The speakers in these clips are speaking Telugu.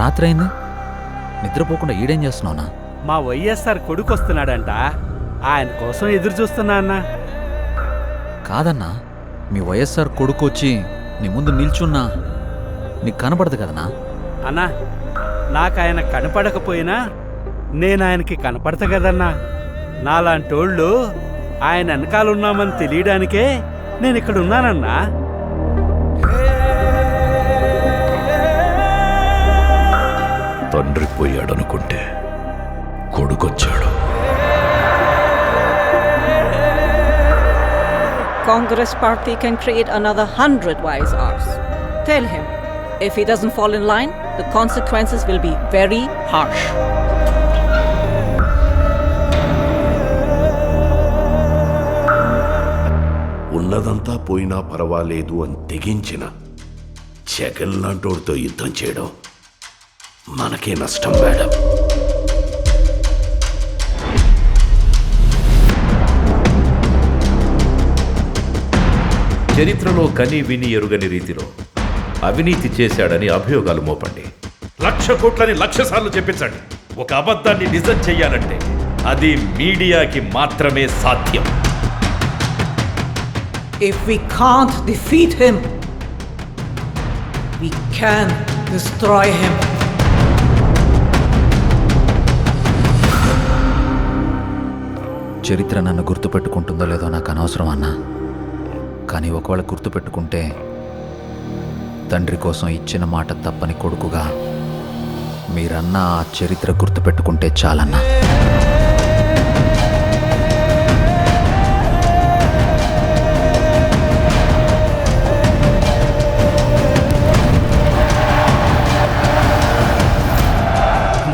రాత్రి అయింది, నిద్రపోకుండా ఈడేం చేస్తున్నావునా? మా వైఎస్ఆర్ కొడుకు వస్తున్నాడంట, ఆయన కోసం ఎదురు చూస్తున్నా అన్నా. కాదన్నా, మీ వైఎస్ఆర్ కొడుకు వచ్చి నీ ముందు నిల్చున్నా నీకు కనపడదు కదనా? అన్నా, నాకు ఆయన కనపడకపోయినా నేను ఆయనకి కనపడతా కదన్నా. నాలాంటోళ్ళు ఆయన వెనకాలన్నామని తెలియడానికే నేను ఇక్కడ ఉన్నానన్నా. తండ్రి పోయాడనుకుంటే కొడుకొచ్చాడు. Congress party can create another 100 wise hours. Tell him, if he doesn't fall in line, the consequences will be very harsh. ఉన్నదంతా పోయినా పర్వాలేదు అని తెగించిన జగన్ లాంటోడితో యుద్ధం చేయడం మనకే నష్టం మేడం. చరిత్రలో కని విని ఎరుగని రీతిలో అవినీతి చేశాడని అభియోగాలు మోపండి. 1,00,000 కోట్లని 1,00,000 సార్లు చెప్పించండి. ఒక అబద్ధాన్ని నిజం చెయ్యాలంటే అది మీడియాకి మాత్రమే సాధ్యం. If we can't defeat him, we can destroy him. చరిత్ర నన్ను గుర్తుపెట్టుకుంటుందో లేదో నాకు అనవసరం అన్నా, కానీ ఒకవేళ గుర్తుపెట్టుకుంటే తండ్రి కోసం ఇచ్చిన మాట తప్పని కొడుకుగా మీరన్నా ఆ చరిత్ర గుర్తుపెట్టుకుంటే చాలన్నా.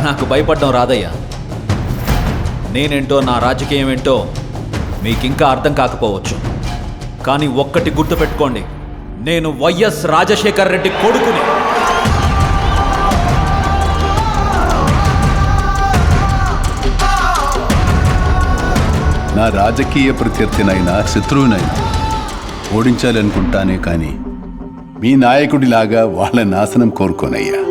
నాకు భయపడ్డం రాదయ్యా. నేనేంటో, నా రాజకీయం ఏంటో మీకింకా అర్థం కాకపోవచ్చు, కానీ ఒక్కటి గుర్తుపెట్టుకోండి, నేను వైఎస్ రాజశేఖర్ రెడ్డి కొడుకుని. నా రాజకీయ ప్రత్యర్థినైనా శత్రువునైనా ఓడించాలనుకుంటానే కానీ మీ నాయకుడిలాగా వాళ్ళ నాశనం కోరుకోనయ్యా.